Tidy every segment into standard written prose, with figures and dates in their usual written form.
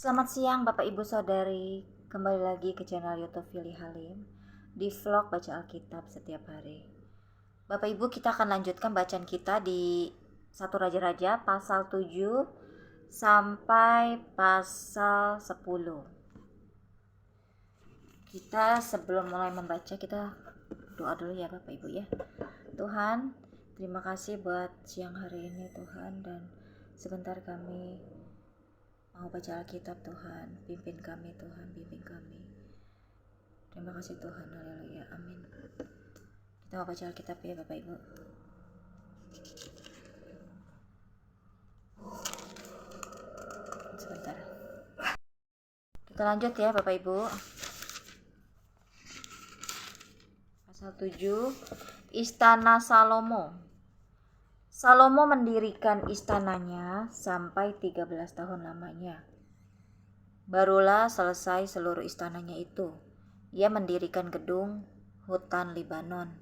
Selamat siang Bapak Ibu Saudari, kembali lagi ke channel YouTube Fili Halim di vlog baca Alkitab setiap hari. Bapak Ibu, kita akan lanjutkan bacaan kita di 1 Raja-Raja pasal 7 sampai pasal 10. Kita sebelum mulai membaca, kita doa dulu ya Bapak Ibu ya. Tuhan, terima kasih buat siang hari ini Tuhan, dan sebentar kami mau baca Alkitab. Tuhan, pimpin kami Tuhan, pimpin kami. Terima kasih Tuhan, haleluya, amin. Kita mau baca Alkitab ya Bapak Ibu. Sebentar. Kita lanjut ya Bapak Ibu. Pasal 7, Istana Salomo. Salomo mendirikan istananya sampai 13 tahun lamanya. Barulah selesai seluruh istananya itu. Ia mendirikan gedung hutan Libanon,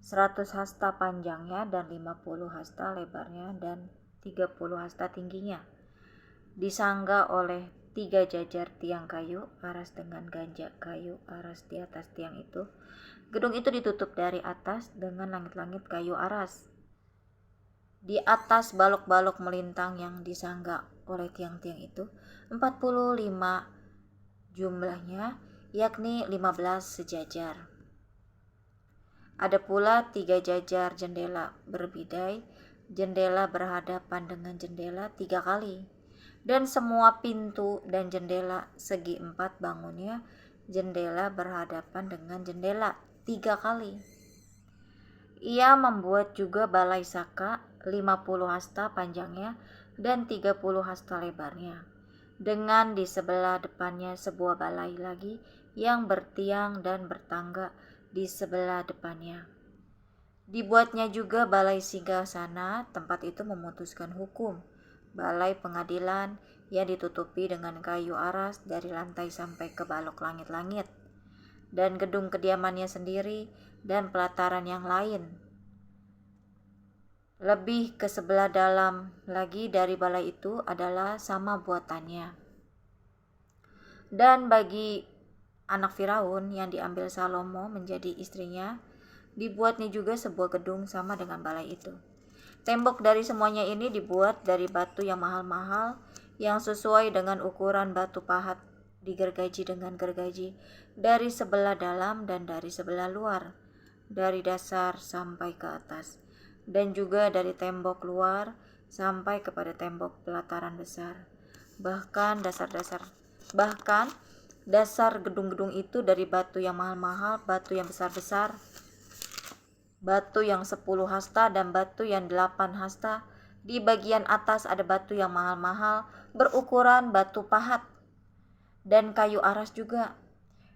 100 hasta panjangnya dan 50 hasta lebarnya dan 30 hasta tingginya. Disangga oleh 3 jajar tiang kayu aras dengan ganja kayu aras di atas tiang itu. Gedung itu ditutup dari atas dengan langit-langit kayu aras. Di atas balok-balok melintang yang disangga oleh tiang-tiang itu 45 jumlahnya, yakni 15 sejajar. Ada pula 3 jajar jendela berbidai, jendela berhadapan dengan jendela 3 kali, dan semua pintu dan jendela segi 4 bangunnya, jendela berhadapan dengan jendela 3 kali. Ia membuat juga balai saka 50 hasta panjangnya dan 30 hasta lebarnya, dengan di sebelah depannya sebuah balai lagi yang bertiang dan bertangga di sebelah depannya. Dibuatnya juga balai singgasana, tempat itu memutuskan hukum, balai pengadilan yang ditutupi dengan kayu aras dari lantai sampai ke balok langit-langit, dan gedung kediamannya sendiri dan pelataran yang lain. Lebih ke sebelah dalam lagi dari balai itu adalah sama buatannya. Dan bagi anak Firaun yang diambil Salomo menjadi istrinya, dibuatnya juga sebuah gedung sama dengan balai itu. Tembok dari semuanya ini dibuat dari batu yang mahal-mahal, yang sesuai dengan ukuran batu pahat, digergaji dengan gergaji dari sebelah dalam dan dari sebelah luar, dari dasar sampai ke atas, dan juga dari tembok luar sampai kepada tembok pelataran besar. Bahkan dasar gedung-gedung itu dari batu yang mahal-mahal, batu yang besar-besar, batu yang 10 hasta dan batu yang 8 hasta. Di bagian atas ada batu yang mahal-mahal berukuran batu pahat dan kayu aras juga.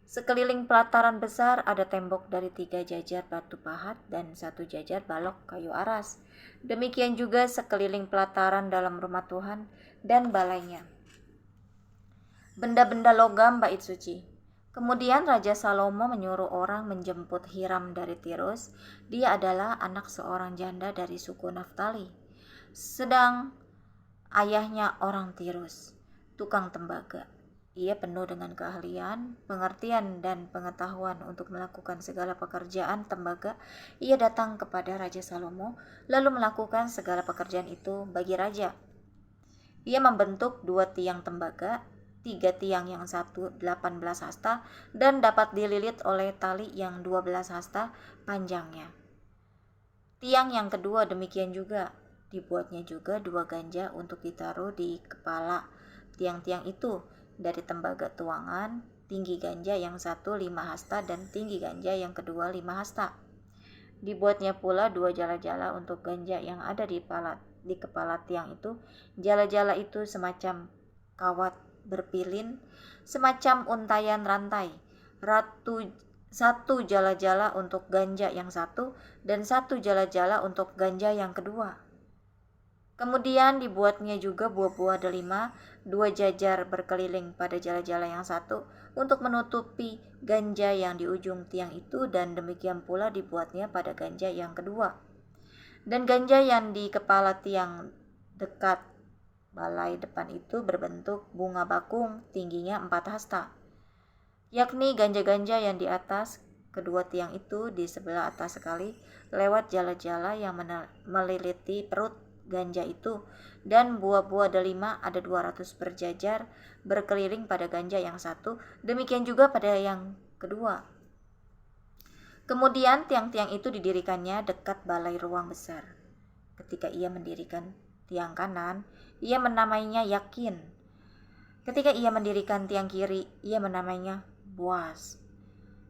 Sekeliling pelataran besar ada tembok dari 3 jajar batu pahat dan 1 jajar balok kayu aras. Demikian juga sekeliling pelataran dalam rumah Tuhan dan balainya. Benda-benda logam bait suci. Kemudian Raja Salomo menyuruh orang menjemput Hiram dari Tirus. Dia adalah anak seorang janda dari suku Naftali, sedang ayahnya orang Tirus, tukang tembaga. Ia penuh dengan keahlian, pengertian, dan pengetahuan untuk melakukan segala pekerjaan tembaga. Ia datang kepada Raja Salomo, lalu melakukan segala pekerjaan itu bagi raja. Ia membentuk 2 tiang tembaga, 3 tiang yang satu 18 hasta, dan dapat dililit oleh tali yang 12 hasta panjangnya. Tiang yang kedua demikian juga. Dibuatnya juga 2 ganja untuk ditaruh di kepala tiang-tiang itu dari tembaga tuangan, tinggi ganja yang satu 5 hasta dan tinggi ganja yang kedua 5 hasta. Dibuatnya pula 2 jala-jala untuk ganja yang ada di kepala tiang itu. Jala-jala itu semacam kawat berpilin, semacam untayan rantai. 1 jala-jala untuk ganja yang satu dan 1 jala-jala untuk ganja yang kedua. Kemudian dibuatnya juga buah-buah delima, 2 jajar berkeliling pada jala-jala yang satu untuk menutupi ganja yang di ujung tiang itu, dan demikian pula dibuatnya pada ganja yang kedua. Dan ganja yang di kepala tiang dekat balai depan itu berbentuk bunga bakung, tingginya 4 hasta, yakni ganja-ganja yang di atas kedua tiang itu di sebelah atas sekali, lewat jala-jala yang meliliti perut ganja itu, dan buah-buah delima ada 200 berjajar berkeliling pada ganja yang satu, demikian juga pada yang kedua. Kemudian tiang-tiang itu didirikannya dekat balai ruang besar. Ketika ia mendirikan tiang kanan, ia menamainya Yakin. Ketika ia mendirikan tiang kiri, ia menamainya Boas.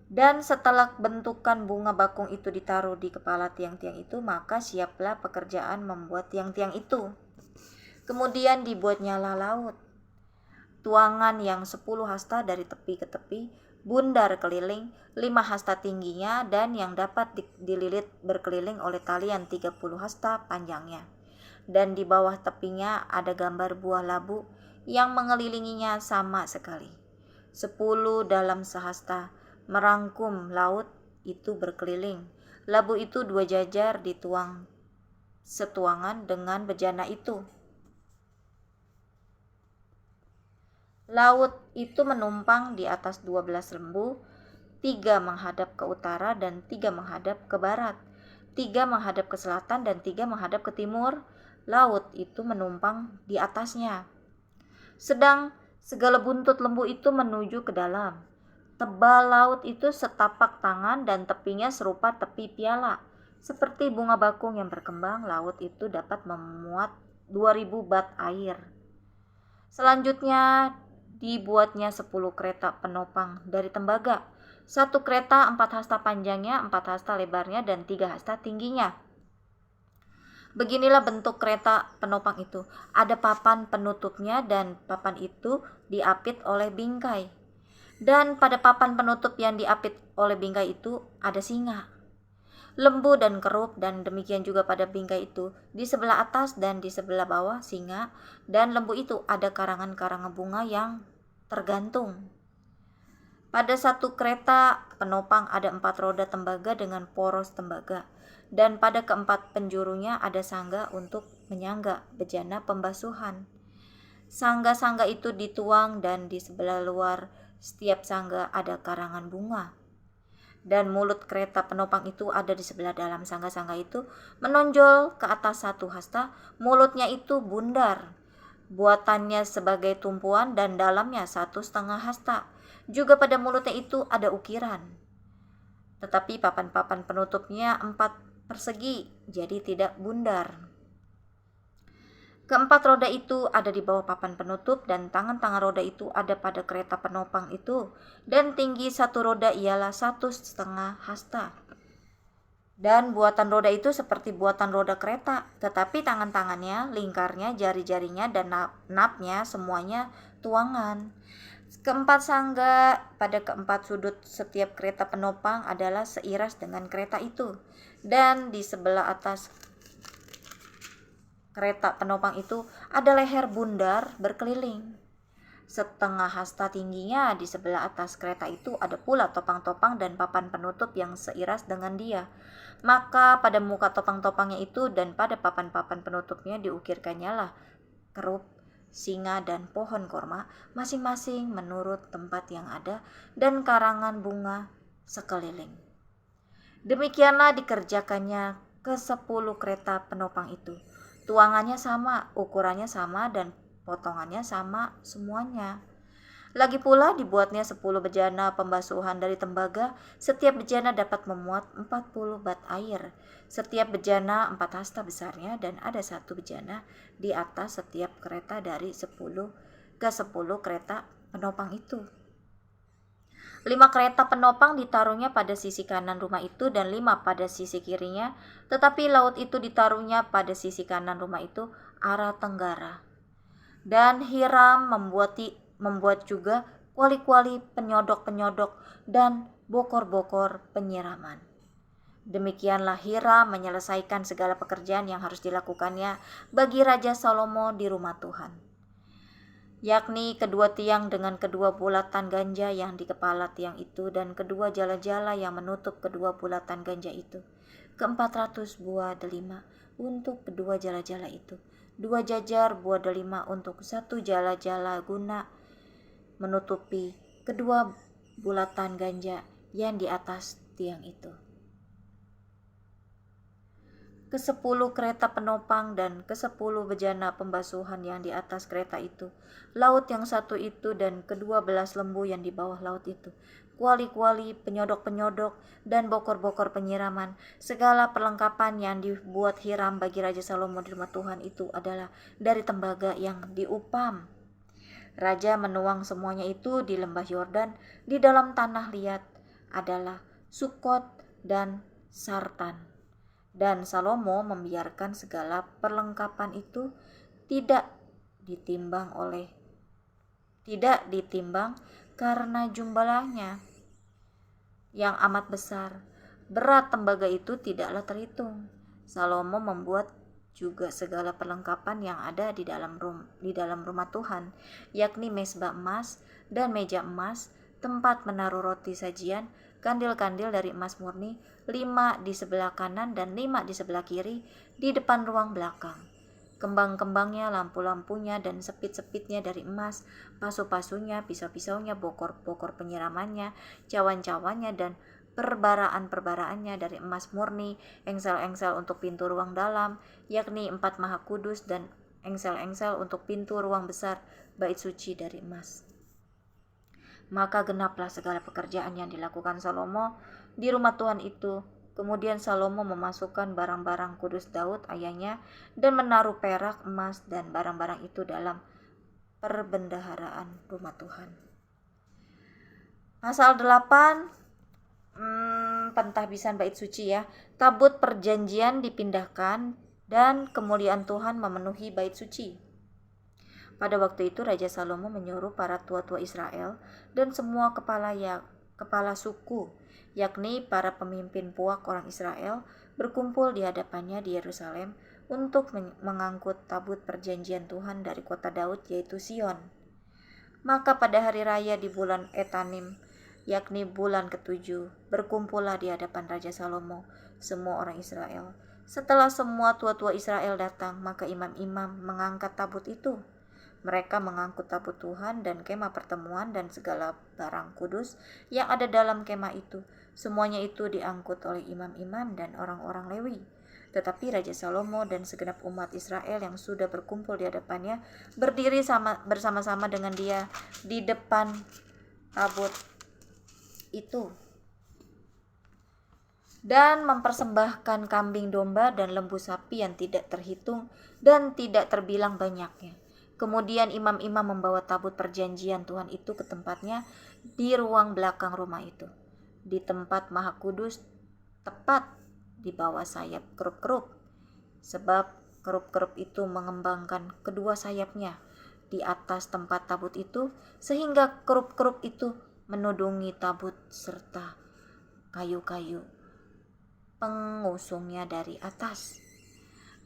Dan setelah bentukan bunga bakung itu ditaruh di kepala tiang-tiang itu, maka siaplah pekerjaan membuat tiang-tiang itu. Kemudian dibuatnyalah laut, tuangan yang 10 hasta dari tepi ke tepi, bundar keliling 5 hasta tingginya, dan yang dapat dililit berkeliling oleh talian 30 hasta panjangnya. Dan di bawah tepinya ada gambar buah labu yang mengelilinginya sama sekali. 10 dalam sehasta merangkum laut itu berkeliling. Labu itu 2 jajar dituang setuangan dengan bejana itu. Laut itu menumpang di atas 12 lembu, 3 menghadap ke utara dan 3 menghadap ke barat, 3 menghadap ke selatan dan 3 menghadap ke timur. Laut itu menumpang di atasnya. Sedang segala buntut lembu itu menuju ke dalam. Tebal laut itu setapak tangan dan tepinya serupa tepi piala. Seperti bunga bakung yang berkembang, laut itu dapat memuat 2000 bat air. Selanjutnya dibuatnya 10 kereta penopang dari tembaga. 1 kereta 4 hasta panjangnya, 4 hasta lebarnya, dan 3 hasta tingginya. Beginilah bentuk kereta penopang itu. Ada papan penutupnya dan papan itu diapit oleh bingkai. Dan pada papan penutup yang diapit oleh bingkai itu ada singa, lembu dan kerub, dan demikian juga pada bingkai itu di sebelah atas dan di sebelah bawah singa dan lembu itu ada karangan-karangan bunga yang tergantung. Pada 1 kereta penopang ada 4 roda tembaga dengan poros tembaga, dan pada keempat penjurunya ada sangga untuk menyangga bejana pembasuhan. Sangga-sangga itu dituang dan di sebelah luar setiap sangga ada karangan bunga. Dan mulut kereta penopang itu ada di sebelah dalam sangga-sangga itu, menonjol ke atas 1 hasta. Mulutnya itu bundar, buatannya sebagai tumpuan, dan dalamnya 1,5 hasta. Juga pada mulutnya itu ada ukiran. Tetapi papan-papan penutupnya 4 persegi, jadi tidak bundar. Keempat roda itu ada di bawah papan penutup, dan tangan-tangan roda itu ada pada kereta penopang itu, dan tinggi 1 roda ialah 1,5 hasta. Dan buatan roda itu seperti buatan roda kereta, tetapi tangan-tangannya, lingkarnya, jari-jarinya, dan napnya semuanya tuangan. Keempat sangga pada keempat sudut setiap kereta penopang adalah seiras dengan kereta itu, dan di sebelah atas kereta penopang itu ada leher bundar berkeliling. 1/2 hasta tingginya. Di sebelah atas kereta itu ada pula topang-topang dan papan penutup yang seiras dengan dia. Maka pada muka topang-topangnya itu dan pada papan-papan penutupnya diukirkannya lah kerub, singa, dan pohon korma, masing-masing menurut tempat yang ada, dan karangan bunga sekeliling. Demikianlah dikerjakannya ke 10 kereta penopang itu. Tuangannya sama, ukurannya sama, dan potongannya sama semuanya. Lagi pula dibuatnya 10 bejana pembasuhan dari tembaga. Setiap bejana dapat memuat 40 bat air. Setiap bejana 4 hasta besarnya, dan ada 1 bejana di atas setiap kereta dari 10 ke 10 kereta penopang itu. 5 kereta penopang ditaruhnya pada sisi kanan rumah itu dan 5 pada sisi kirinya, tetapi laut itu ditaruhnya pada sisi kanan rumah itu arah tenggara. Dan Hiram membuat juga kuali-kuali penyodok-penyodok dan bokor-bokor penyiraman. Demikianlah Hiram menyelesaikan segala pekerjaan yang harus dilakukannya bagi Raja Salomo di rumah Tuhan, yakni kedua tiang dengan kedua bulatan ganja yang di kepala tiang itu, dan kedua jala-jala yang menutup kedua bulatan ganja itu, ke 400 buah delima untuk kedua jala-jala itu, 2 jajar buah delima untuk 1 jala-jala guna menutupi kedua bulatan ganja yang di atas tiang itu. Ke-10 kereta penopang dan ke-10 bejana pembasuhan yang di atas kereta itu, laut yang satu itu dan ke-12 lembu yang di bawah laut itu, kuali-kuali, penyodok-penyodok, dan bokor-bokor penyiraman. Segala perlengkapan yang dibuat Hiram bagi Raja Salomo di rumah Tuhan itu adalah dari tembaga yang diupam. Raja menuang semuanya itu di lembah Yordan, di dalam tanah liat adalah Sukot dan Sartan. Dan Salomo membiarkan segala perlengkapan itu tidak ditimbang karena jumlahnya yang amat besar. Berat tembaga itu tidaklah terhitung. Salomo membuat juga segala perlengkapan yang ada di dalam rumah Tuhan, yakni mezbah emas dan meja emas, tempat menaruh roti sajian, kandil-kandil dari emas murni, 5 di sebelah kanan dan 5 di sebelah kiri di depan ruang belakang. Kembang-kembangnya, lampu-lampunya, dan sepit-sepitnya dari emas, pasu-pasunya, pisau-pisaunya, bokor-bokor penyiramannya, cawan-cawannya, dan perbaraan-perbaraannya dari emas murni, engsel-engsel untuk pintu ruang dalam, yakni 4 maha kudus, dan engsel-engsel untuk pintu ruang besar, bait suci dari emas. Maka genaplah segala pekerjaan yang dilakukan Salomo di rumah Tuhan itu. Kemudian Salomo memasukkan barang-barang kudus Daud ayahnya dan menaruh perak, emas, dan barang-barang itu dalam perbendaharaan rumah Tuhan. Pasal 8, pentahbisan bait suci ya. Tabut perjanjian dipindahkan dan kemuliaan Tuhan memenuhi bait suci. Pada waktu itu Raja Salomo menyuruh para tua-tua Israel dan semua kepala suku, yakni para pemimpin puak orang Israel, berkumpul di hadapannya di Yerusalem untuk mengangkut tabut perjanjian Tuhan dari kota Daud, yaitu Sion. Maka pada hari raya di bulan Etanim, yakni bulan ke-7, berkumpullah di hadapan Raja Salomo semua orang Israel. Setelah semua tua-tua Israel datang, maka imam-imam mengangkat tabut itu. Mereka mengangkut tabut Tuhan dan kemah pertemuan dan segala barang kudus yang ada dalam kemah itu. Semuanya itu diangkut oleh imam-imam dan orang-orang Lewi. Tetapi Raja Salomo dan segenap umat Israel yang sudah berkumpul di hadapannya berdiri bersama-sama dengan dia di depan tabut itu dan mempersembahkan kambing domba dan lembu sapi yang tidak terhitung dan tidak terbilang banyaknya. Kemudian imam-imam membawa tabut perjanjian Tuhan itu ke tempatnya di ruang belakang rumah itu, di tempat maha kudus, tepat di bawah sayap kerup-kerup, sebab kerup-kerup itu mengembangkan kedua sayapnya di atas tempat tabut itu, sehingga kerup-kerup itu menudungi tabut serta kayu-kayu pengusungnya dari atas.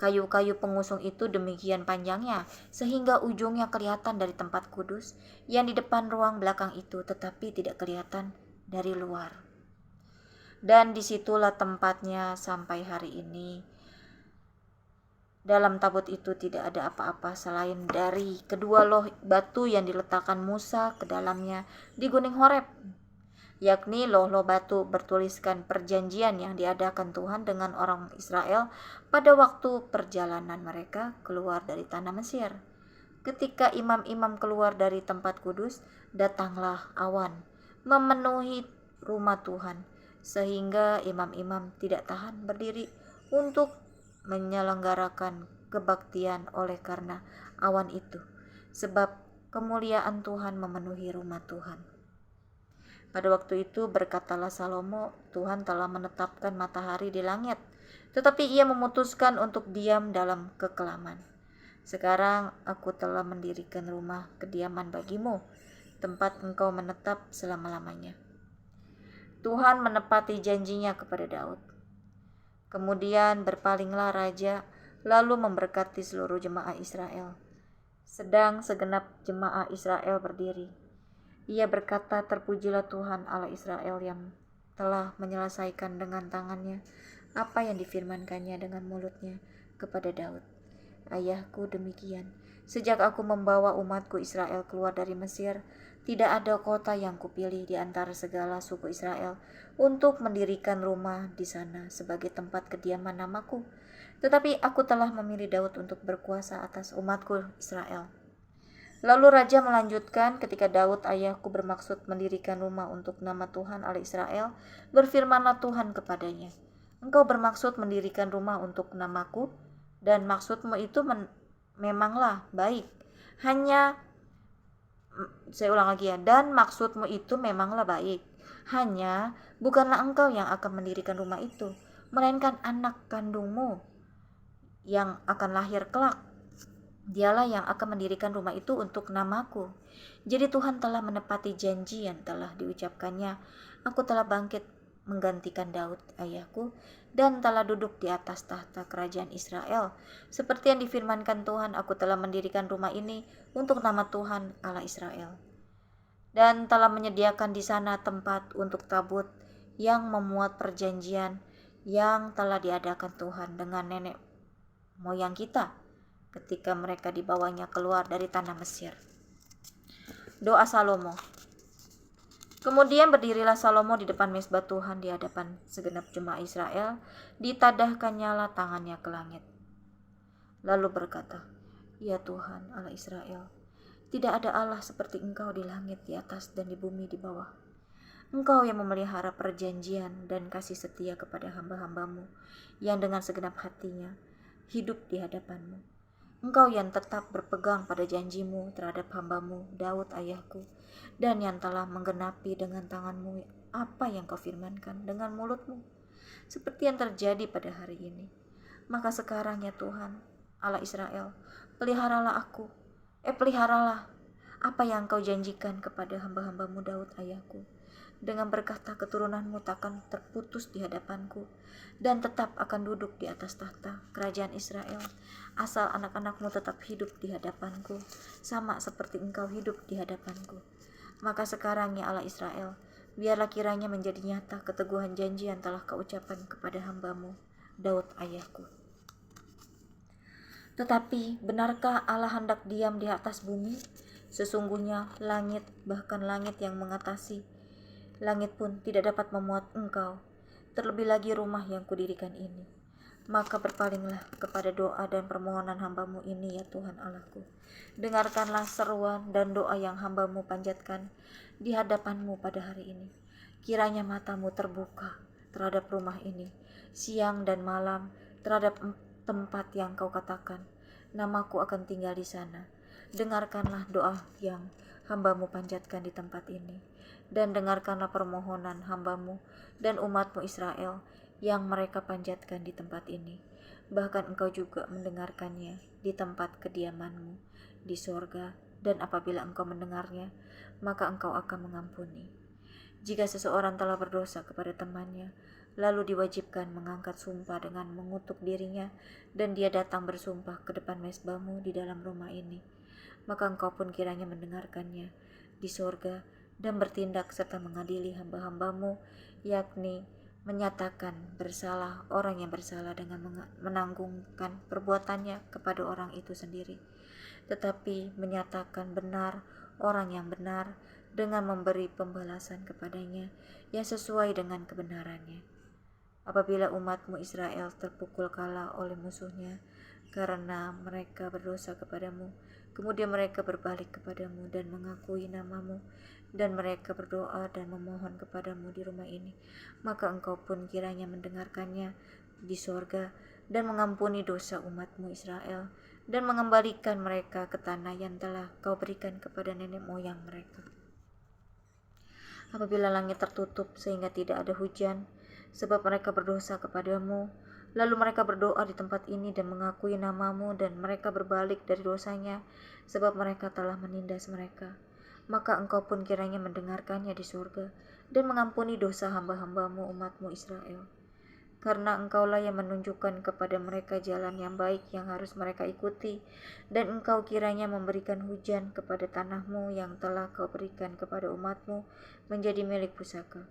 Kayu-kayu pengusung itu demikian panjangnya, sehingga ujungnya kelihatan dari tempat kudus yang di depan ruang belakang itu, tetapi tidak kelihatan dari luar. Dan disitulah tempatnya sampai hari ini. Dalam tabut itu tidak ada apa-apa selain dari kedua loh batu yang diletakkan Musa ke dalamnya di Gunung Horeb, yakni loh-loh batu bertuliskan perjanjian yang diadakan Tuhan dengan orang Israel pada waktu perjalanan mereka keluar dari tanah Mesir. Ketika imam-imam keluar dari tempat kudus, datanglah awan memenuhi rumah Tuhan, sehingga imam-imam tidak tahan berdiri untuk menyelenggarakan kebaktian oleh karena awan itu, sebab kemuliaan Tuhan memenuhi rumah Tuhan. Pada waktu itu berkatalah Salomo, Tuhan telah menetapkan matahari di langit, tetapi ia memutuskan untuk diam dalam kekelaman. Sekarang aku telah mendirikan rumah kediaman bagimu, tempat engkau menetap selama-lamanya. Tuhan menepati janjinya kepada Daud. Kemudian berpalinglah raja, lalu memberkati seluruh jemaah Israel. Sedang segenap jemaah Israel berdiri. Ia berkata, terpujilah Tuhan Allah Israel yang telah menyelesaikan dengan tangannya apa yang difirmankannya dengan mulutnya kepada Daud. ayahku demikian. Sejak aku membawa umatku Israel keluar dari Mesir, tidak ada kota yang kupilih di antara segala suku Israel untuk mendirikan rumah di sana sebagai tempat kediaman namaku. Tetapi aku telah memilih Daud untuk berkuasa atas umatku Israel. Lalu raja melanjutkan, ketika Daud ayahku bermaksud mendirikan rumah untuk nama Tuhan Allah Israel, berfirmanlah Tuhan kepadanya, engkau bermaksud mendirikan rumah untuk namaku, dan maksudmu itu memanglah baik. Saya ulang lagi ya, dan maksudmu itu memanglah baik. Hanya bukanlah engkau yang akan mendirikan rumah itu, melainkan anak kandungmu yang akan lahir kelak. Dialah yang akan mendirikan rumah itu untuk namaku. Jadi Tuhan telah menepati janji yang telah diucapkannya. Aku telah bangkit menggantikan Daud ayahku dan telah duduk di atas tahta kerajaan Israel. Seperti yang difirmankan Tuhan, aku telah mendirikan rumah ini untuk nama Tuhan Allah Israel. Dan telah menyediakan di sana tempat untuk tabut yang memuat perjanjian yang telah diadakan Tuhan dengan nenek moyang kita ketika mereka dibawanya keluar dari tanah Mesir. Doa Salomo. Kemudian berdirilah Salomo di depan mezbah Tuhan di hadapan segenap jemaah Israel, ditadahkannyalah tangannya ke langit. Lalu berkata, ya Tuhan Allah Israel, tidak ada Allah seperti Engkau di langit di atas dan di bumi di bawah. Engkau yang memelihara perjanjian dan kasih setia kepada hamba-hambamu yang dengan segenap hatinya hidup di hadapanmu. Engkau yang tetap berpegang pada janjimu terhadap hambamu Daud ayahku, dan yang telah menggenapi dengan tanganmu apa yang kau firmankan dengan mulutmu, seperti yang terjadi pada hari ini. Maka sekarang ya Tuhan Allah Israel, peliharalah apa yang kau janjikan kepada hamba-hambamu Daud ayahku. Dengan berkata keturunanmu takkan terputus di hadapanku, dan tetap akan duduk di atas tahta kerajaan Israel, asal anak-anakmu tetap hidup di hadapanku, sama seperti engkau hidup di hadapanku. Maka sekarang ya Allah Israel, biarlah kiranya menjadi nyata keteguhan janji yang telah kau ucapkan kepada hambamu Daud ayahku. Tetapi benarkah Allah hendak diam di atas bumi? Sesungguhnya langit, bahkan langit yang mengatasi langit pun tidak dapat memuat engkau, terlebih lagi rumah yang kudirikan ini. Maka berpalinglah kepada doa dan permohonan hambamu ini ya Tuhan Allahku. Dengarkanlah seruan dan doa yang hambamu panjatkan di hadapanmu pada hari ini. Kiranya matamu terbuka terhadap rumah ini, siang dan malam terhadap tempat yang kau katakan, namaku akan tinggal di sana. Dengarkanlah doa yang hambamu panjatkan di tempat ini, dan dengarkanlah permohonan hambamu dan umatmu Israel yang mereka panjatkan di tempat ini. Bahkan engkau juga mendengarkannya di tempat kediamanmu di sorga, dan apabila engkau mendengarnya, maka engkau akan mengampuni. Jika seseorang telah berdosa kepada temannya, lalu diwajibkan mengangkat sumpah dengan mengutuk dirinya, dan dia datang bersumpah ke depan mezbahmu di dalam rumah ini, maka engkau pun kiranya mendengarkannya di sorga dan bertindak serta mengadili hamba-hambamu, yakni menyatakan bersalah orang yang bersalah dengan menanggungkan perbuatannya kepada orang itu sendiri, tetapi menyatakan benar orang yang benar dengan memberi pembalasan kepadanya yang sesuai dengan kebenarannya. Apabila umatmu Israel terpukul kalah oleh musuhnya karena mereka berdosa kepadamu, kemudian mereka berbalik kepadamu dan mengakui namamu, dan mereka berdoa dan memohon kepadamu di rumah ini, maka engkau pun kiranya mendengarkannya di sorga dan mengampuni dosa umatmu Israel, dan mengembalikan mereka ke tanah yang telah kau berikan kepada nenek moyang mereka. Apabila langit tertutup sehingga tidak ada hujan, sebab mereka berdosa kepadamu, lalu mereka berdoa di tempat ini dan mengakui namamu, dan mereka berbalik dari dosanya, sebab mereka telah menindas mereka, maka engkau pun kiranya mendengarkannya di surga dan mengampuni dosa hamba-hambamu umatmu Israel. Karena engkaulah yang menunjukkan kepada mereka jalan yang baik yang harus mereka ikuti, dan engkau kiranya memberikan hujan kepada tanahmu yang telah kau berikan kepada umatmu menjadi milik pusaka.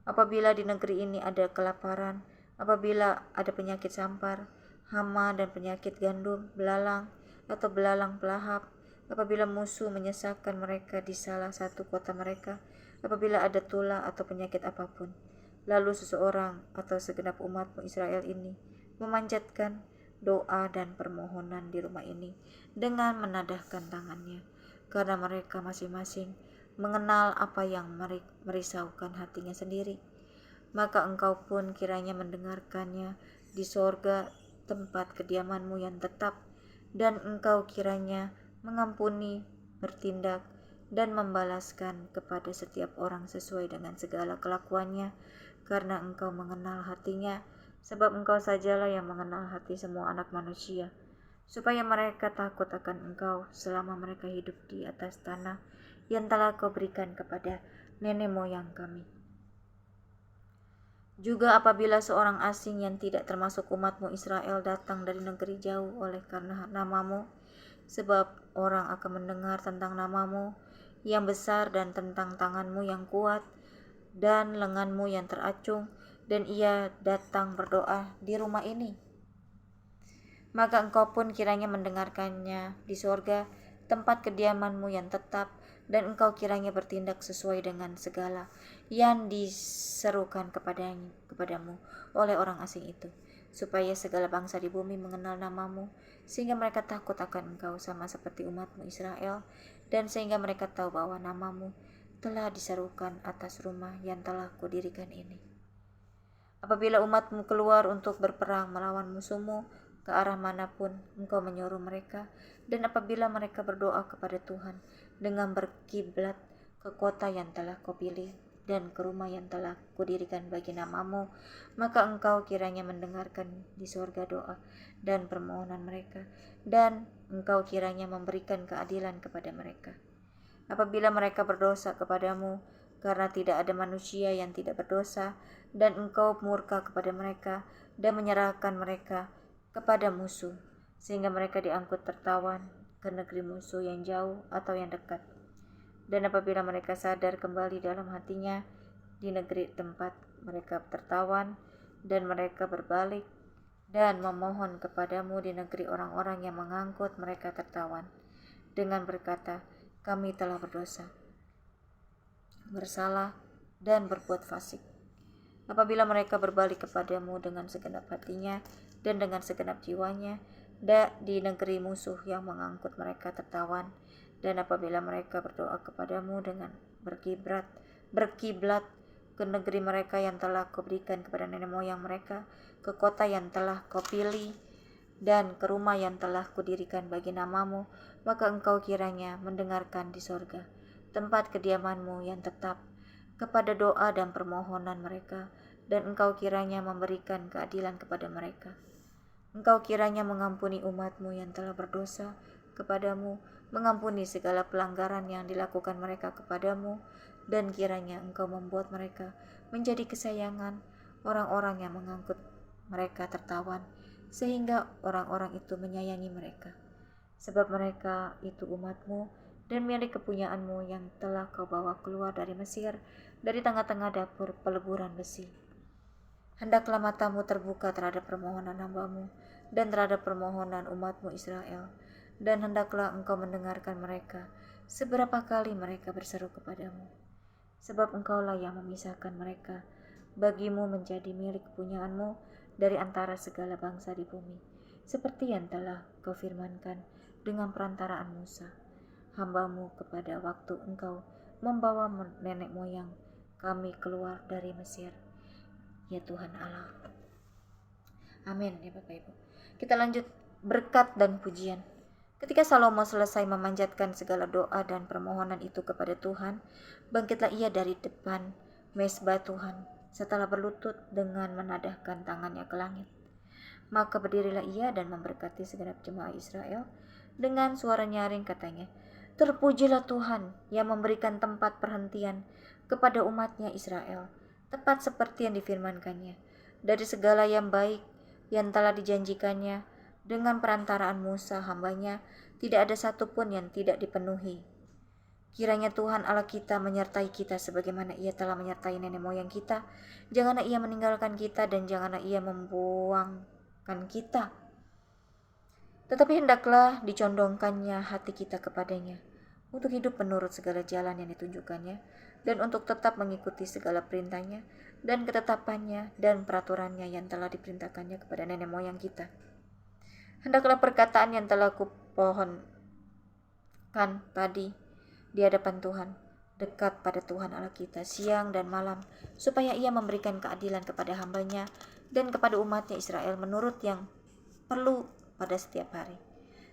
Apabila di negeri ini ada kelaparan, apabila ada penyakit sampar, hama dan penyakit gandum, belalang, atau belalang pelahap, apabila musuh menyesakan mereka di salah satu kota mereka, apabila ada tulah atau penyakit apapun. Lalu seseorang atau segenap umatmu Israel ini memanjatkan doa dan permohonan di rumah ini dengan menadahkan tangannya, karena mereka masing-masing mengenal apa yang merisaukan hatinya sendiri. Maka engkau pun kiranya mendengarkannya di sorga, tempat kediamanmu yang tetap, dan engkau kiranya mengampuni, bertindak, dan membalaskan kepada setiap orang sesuai dengan segala kelakuannya, karena engkau mengenal hatinya, sebab engkau sajalah yang mengenal hati semua anak manusia, supaya mereka takut akan engkau selama mereka hidup di atas tanah yang telah kau berikan kepada nenek moyang kami. Juga apabila seorang asing yang tidak termasuk umatmu Israel datang dari negeri jauh oleh karena namamu, sebab orang akan mendengar tentang namamu yang besar dan tentang tanganmu yang kuat dan lenganmu yang teracung, dan ia datang berdoa di rumah ini, maka engkau pun kiranya mendengarkannya di sorga, tempat kediamanmu yang tetap, dan engkau kiranya bertindak sesuai dengan segala yang diserukan kepadamu oleh orang asing itu, supaya segala bangsa di bumi mengenal namamu, sehingga mereka takut akan engkau sama seperti umatmu Israel, dan sehingga mereka tahu bahwa namamu telah diserukan atas rumah yang telah kudirikan ini. Apabila umatmu keluar untuk berperang melawan musuhmu ke arah manapun engkau menyuruh mereka, dan apabila mereka berdoa kepada Tuhan dengan berkiblat ke kota yang telah kau pilih dan ke rumah yang telah kudirikan bagi namamu, maka engkau kiranya mendengarkan di sorga doa dan permohonan mereka, dan engkau kiranya memberikan keadilan kepada mereka. Apabila mereka berdosa kepadamu, karena tidak ada manusia yang tidak berdosa, dan engkau murka kepada mereka dan menyerahkan mereka kepada musuh, sehingga mereka diangkut tertawan ke negeri musuh yang jauh atau yang dekat. Dan apabila mereka sadar kembali dalam hatinya di negeri tempat mereka tertawan, dan mereka berbalik dan memohon kepadamu di negeri orang-orang yang mengangkut mereka tertawan, dengan berkata, kami telah berdosa, bersalah, dan berbuat fasik. Apabila mereka berbalik kepadamu dengan segenap hatinya dan dengan segenap jiwanya di negeri musuh yang mengangkut mereka tertawan, dan apabila mereka berdoa kepadamu dengan berkiblat ke negeri mereka yang telah kau berikan kepada nenek moyang mereka, ke kota yang telah kau pilih, dan ke rumah yang telah kudirikan bagi namamu, maka engkau kiranya mendengarkan di sorga, tempat kediamanmu yang tetap, kepada doa dan permohonan mereka, dan engkau kiranya memberikan keadilan kepada mereka. Engkau kiranya mengampuni umatmu yang telah berdosa kepadamu, mengampuni segala pelanggaran yang dilakukan mereka kepadamu, dan kiranya engkau membuat mereka menjadi kesayangan orang-orang yang mengangkut mereka tertawan, sehingga orang-orang itu menyayangi mereka, sebab mereka itu umatmu dan milik kepunyaanmu yang telah kau bawa keluar dari Mesir, dari tengah-tengah dapur peleburan besi. Hendaklah matamu terbuka terhadap permohonan hambamu dan terhadap permohonan umatmu Israel, dan hendaklah engkau mendengarkan mereka seberapa kali mereka berseru kepadamu, sebab engkaulah yang memisahkan mereka bagimu menjadi milik kepunyaanmu dari antara segala bangsa di bumi, seperti yang telah kau firmankan dengan perantaraan Musa, hambamu, kepada waktu engkau membawa nenek moyang kami keluar dari Mesir, ya Tuhan Allah. Amin ya Bapak Ibu. Kita lanjut berkat dan pujian. Ketika Salomo selesai memanjatkan segala doa dan permohonan itu kepada Tuhan, bangkitlah ia dari depan mezbah Tuhan setelah berlutut dengan menadahkan tangannya ke langit. Maka berdirilah ia dan memberkati segenap jemaah Israel dengan suara nyaring, katanya, terpujilah Tuhan yang memberikan tempat perhentian kepada umatnya Israel, tepat seperti yang difirmankannya, dari segala yang baik yang telah dijanjikannya dengan perantaraan Musa hambanya, tidak ada satupun yang tidak dipenuhi. Kiranya Tuhan Allah kita menyertai kita sebagaimana ia telah menyertai nenek moyang kita. Janganlah ia meninggalkan kita dan janganlah ia membuangkan kita. Tetapi hendaklah dicondongkannya hati kita kepadanya, untuk hidup menurut segala jalan yang ditunjukkannya, dan untuk tetap mengikuti segala perintahnya, dan ketetapannya, dan peraturannya yang telah diperintahkannya kepada nenek moyang kita. Hendaklah perkataan yang telah kupohonkan tadi di hadapan Tuhan, dekat pada Tuhan Allah kita siang dan malam, supaya ia memberikan keadilan kepada hambanya dan kepada umatnya Israel menurut yang perlu pada setiap hari,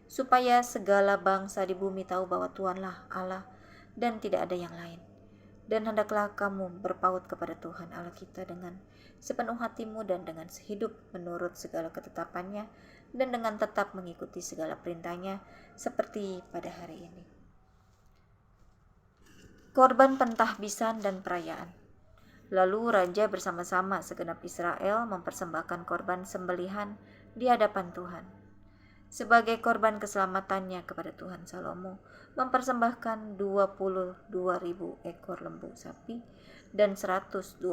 supaya segala bangsa di bumi tahu bahwa Tuhanlah Allah dan tidak ada yang lain. Dan hendaklah kamu berpaut kepada Tuhan Allah kita dengan sepenuh hatimu dan dengan sehidup menurut segala ketetapannya dan dengan tetap mengikuti segala perintahnya seperti pada hari ini. Korban pentahbisan dan perayaan. Lalu raja bersama-sama segenap Israel mempersembahkan korban sembelihan di hadapan Tuhan. Sebagai korban keselamatannya kepada Tuhan, Salomo mempersembahkan 22.000 ekor lembu sapi dan 120.000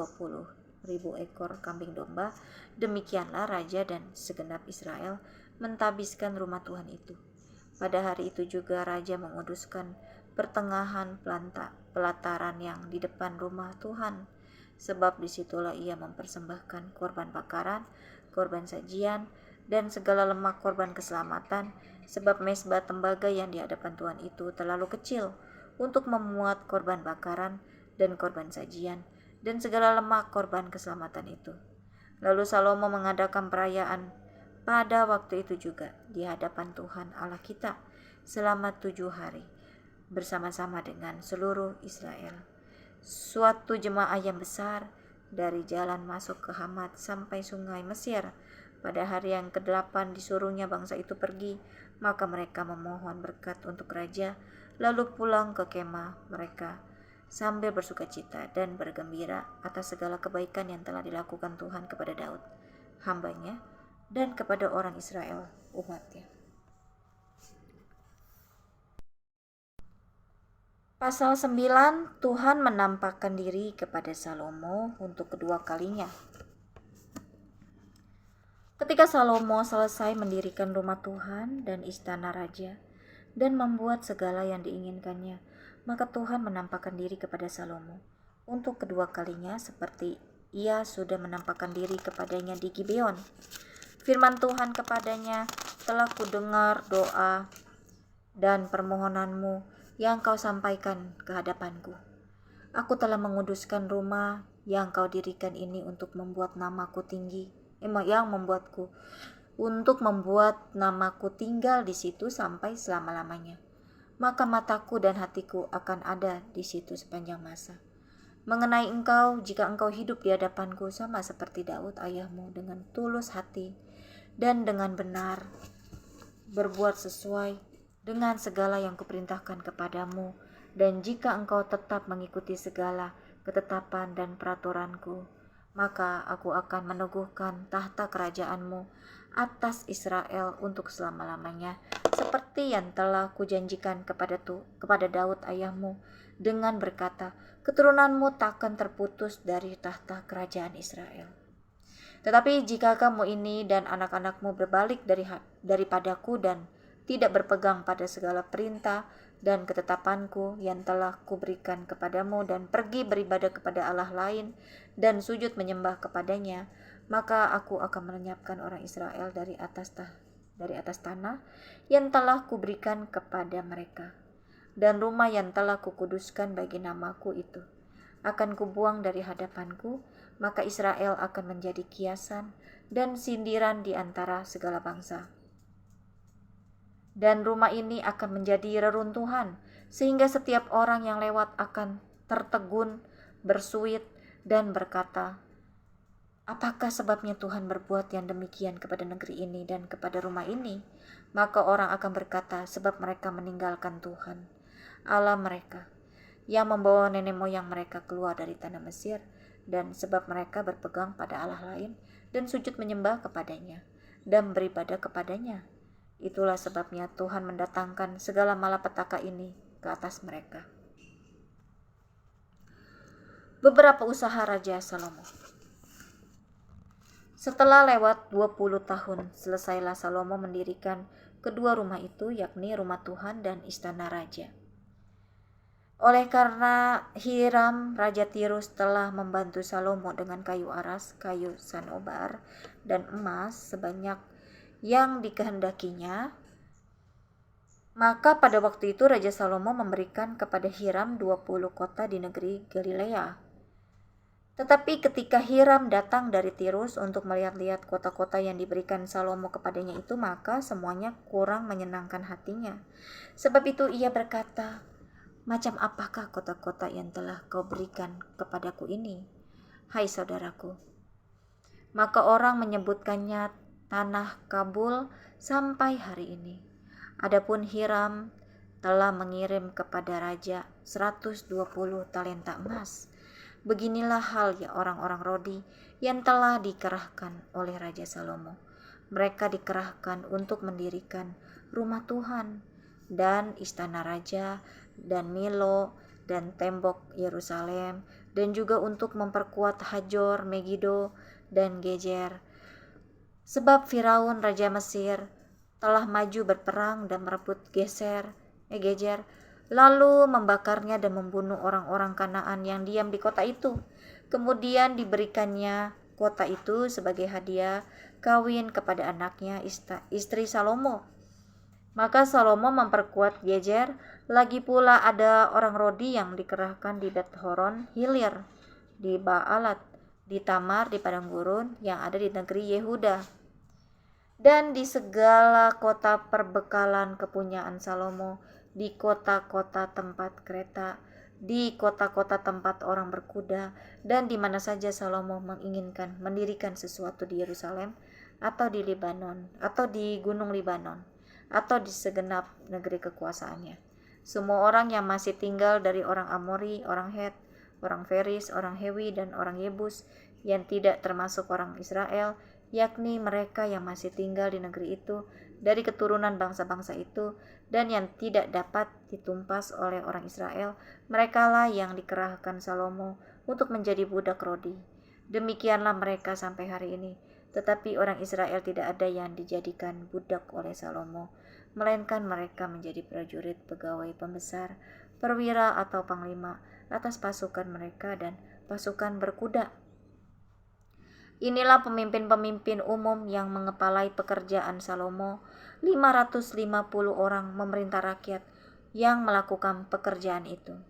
ekor kambing domba. Demikianlah raja dan segenap Israel mentahbiskan rumah Tuhan itu. Pada hari itu juga raja menguduskan pertengahan pelataran yang di depan rumah Tuhan, sebab disitulah ia mempersembahkan korban bakaran, korban sajian, dan segala lemak korban keselamatan, sebab mezbah tembaga yang di hadapan Tuhan itu terlalu kecil untuk memuat korban bakaran dan korban sajian dan segala lemak korban keselamatan itu. Lalu Salomo mengadakan perayaan pada waktu itu juga di hadapan Tuhan Allah kita selama 7 hari bersama-sama dengan seluruh Israel. Suatu jemaah yang besar dari jalan masuk ke Hamat sampai sungai Mesir. Pada hari yang ke-8 disuruhnya bangsa itu pergi, maka mereka memohon berkat untuk raja, lalu pulang ke kemah mereka sambil bersukacita dan bergembira atas segala kebaikan yang telah dilakukan Tuhan kepada Daud, hambanya, dan kepada orang Israel, umatnya. Pasal 9, Tuhan menampakkan diri kepada Salomo untuk kedua kalinya. Ketika Salomo selesai mendirikan rumah Tuhan dan istana raja dan membuat segala yang diinginkannya, maka Tuhan menampakkan diri kepada Salomo untuk kedua kalinya seperti ia sudah menampakkan diri kepadanya di Gibeon. Firman Tuhan kepadanya, telah kudengar doa dan permohonanmu yang kau sampaikan ke hadapanku. Aku telah menguduskan rumah yang kau dirikan ini untuk membuat namaku tinggi, yang membuatku untuk membuat namaku tinggal di situ sampai selama-lamanya. Maka mataku dan hatiku akan ada di situ sepanjang masa. Mengenai engkau, jika engkau hidup di hadapanku sama seperti Daud ayahmu dengan tulus hati dan dengan benar, berbuat sesuai dengan segala yang kuperintahkan kepadamu, dan jika engkau tetap mengikuti segala ketetapan dan peraturanku, maka aku akan meneguhkan tahta kerajaanmu atas Israel untuk selama-lamanya, seperti yang telah kujanjikan kepada Daud ayahmu, dengan berkata, keturunanmu takkan terputus dari tahta kerajaan Israel. Tetapi jika kamu ini dan anak-anakmu berbalik daripadaku dan tidak berpegang pada segala perintah dan ketetapanku yang telah kuberikan kepadamu dan pergi beribadah kepada Allah lain dan sujud menyembah kepadanya, maka aku akan melenyapkan orang Israel dari atas tanah yang telah kuberikan kepada mereka, dan rumah yang telah kukuduskan bagi namaku itu akan kubuang dari hadapanku, maka Israel akan menjadi kiasan dan sindiran di antara segala bangsa. Dan rumah ini akan menjadi reruntuhan, sehingga setiap orang yang lewat akan tertegun, bersuit, dan berkata, apakah sebabnya Tuhan berbuat yang demikian kepada negeri ini dan kepada rumah ini? Maka orang akan berkata, sebab mereka meninggalkan Tuhan, Allah mereka, yang membawa nenek moyang mereka keluar dari tanah Mesir, dan sebab mereka berpegang pada Allah lain dan sujud menyembah kepadanya dan beribadah kepadanya. Itulah sebabnya Tuhan mendatangkan segala malapetaka ini ke atas mereka. Beberapa usaha Raja Salomo. Setelah lewat 20 tahun, selesailah Salomo mendirikan kedua rumah itu, yakni rumah Tuhan dan istana raja. Oleh karena Hiram, Raja Tirus telah membantu Salomo dengan kayu aras, kayu sanobar, dan emas sebanyak yang dikehendakinya, maka pada waktu itu Raja Salomo memberikan kepada Hiram 20 kota di negeri Galilea. Tetapi ketika Hiram datang dari Tirus untuk melihat-lihat kota-kota yang diberikan Salomo kepadanya itu, maka semuanya kurang menyenangkan hatinya. Sebab itu ia berkata, "Macam apakah kota-kota yang telah kau berikan kepadaku ini, hai saudaraku?" Maka orang menyebutkannya tanah Kabul sampai hari ini. Adapun Hiram telah mengirim kepada raja 120 talenta emas. Beginilah hal ya orang-orang Rodi yang telah dikerahkan oleh Raja Salomo. Mereka dikerahkan untuk mendirikan rumah Tuhan dan istana raja dan Milo dan tembok Yerusalem, dan juga untuk memperkuat Hajor, Megido, dan Gejer. Sebab Firaun Raja Mesir telah maju berperang dan merebut Gezer, lalu membakarnya dan membunuh orang-orang Kanaan yang diam di kota itu. Kemudian diberikannya kota itu sebagai hadiah kawin kepada anaknya, istri Salomo. Maka Salomo memperkuat Gezer. Lagi pula ada orang Rodi yang dikerahkan di Bet-horon Hilir, di Baalat, di Tamar, di padang gurun yang ada di negeri Yehuda, dan di segala kota perbekalan kepunyaan Salomo, di kota-kota tempat kereta, di kota-kota tempat orang berkuda, dan di mana saja Salomo menginginkan mendirikan sesuatu di Yerusalem, atau di Libanon, atau di gunung Libanon, atau di segenap negeri kekuasaannya. Semua orang yang masih tinggal dari orang Amori, orang Het, orang Feris, orang Hewi, dan orang Yebus yang tidak termasuk orang Israel, yakni mereka yang masih tinggal di negeri itu dari keturunan bangsa-bangsa itu dan yang tidak dapat ditumpas oleh orang Israel, merekalah yang dikerahkan Salomo untuk menjadi budak Rodi. Demikianlah mereka sampai hari ini. Tetapi orang Israel tidak ada yang dijadikan budak oleh Salomo, melainkan mereka menjadi prajurit, pegawai, pembesar, perwira atau panglima atas pasukan mereka dan pasukan berkuda. Inilah pemimpin-pemimpin umum yang mengepalai pekerjaan Salomo, 550 orang memerintah rakyat yang melakukan pekerjaan itu.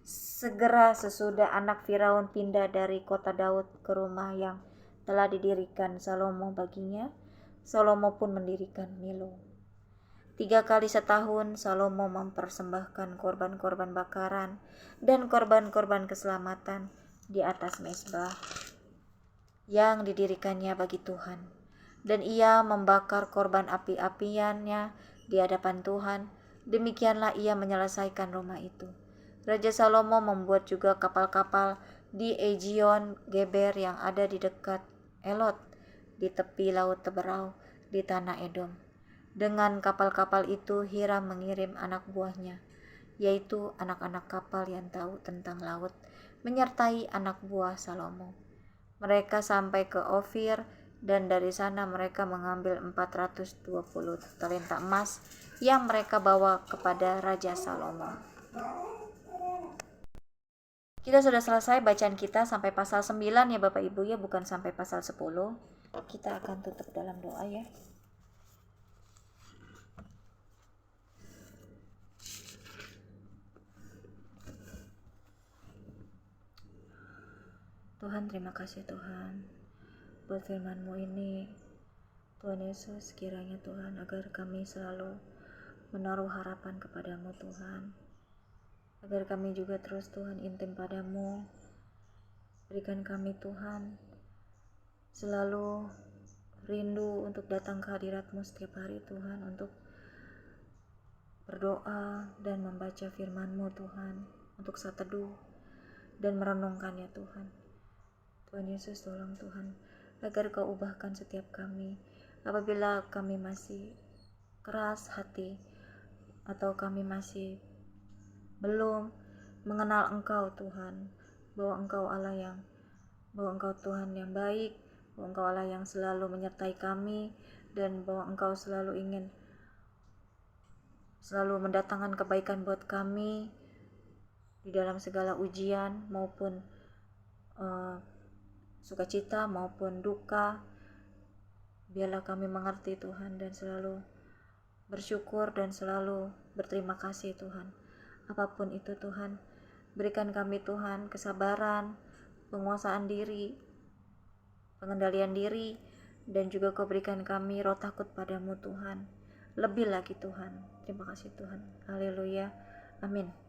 Segera sesudah anak Firaun pindah dari kota Daud ke rumah yang telah didirikan Salomo baginya, Salomo pun mendirikan Milo. 3 kali setahun Salomo mempersembahkan korban-korban bakaran dan korban-korban keselamatan di atas mezbah yang didirikannya bagi Tuhan. Dan ia membakar korban api-apiannya di hadapan Tuhan. Demikianlah ia menyelesaikan rumah itu. Raja Salomo membuat juga kapal-kapal di Ejion Geber yang ada di dekat Elot, di tepi laut Teberau, di tanah Edom. Dengan kapal-kapal itu Hiram mengirim anak buahnya, yaitu anak-anak kapal yang tahu tentang laut, menyertai anak buah Salomo. Mereka sampai ke Ofir, dan dari sana mereka mengambil 420 talenta emas yang mereka bawa kepada Raja Salomo. Kita sudah selesai bacaan kita sampai pasal 9 ya Bapak Ibu ya, bukan sampai pasal 10. Kita akan tutup dalam doa ya. Tuhan, terima kasih Tuhan buat firman-Mu ini. Tuhan Yesus, kiranya Tuhan agar kami selalu menaruh harapan kepadamu Tuhan, agar kami juga terus Tuhan intim padamu. Berikan kami Tuhan selalu rindu untuk datang ke hadirat-Mu setiap hari Tuhan, untuk berdoa dan membaca firman-Mu Tuhan, untuk saat teduh dan merenungkannya Tuhan. Tuhan Yesus, tolong Tuhan agar Kau ubahkan setiap kami apabila kami masih keras hati atau kami masih belum mengenal Engkau Tuhan, bahwa Engkau Tuhan yang baik, bahwa Engkau Allah yang selalu menyertai kami, dan bahwa Engkau selalu ingin selalu mendatangkan kebaikan buat kami di dalam segala ujian maupun sukacita maupun duka. Biarlah kami mengerti Tuhan dan selalu bersyukur dan selalu berterima kasih Tuhan. Apapun itu Tuhan, berikan kami Tuhan kesabaran, penguasaan diri, pengendalian diri, dan juga Kau berikan kami roh takut padamu Tuhan. Lebih lagi Tuhan. Terima kasih Tuhan. Haleluya. Amin.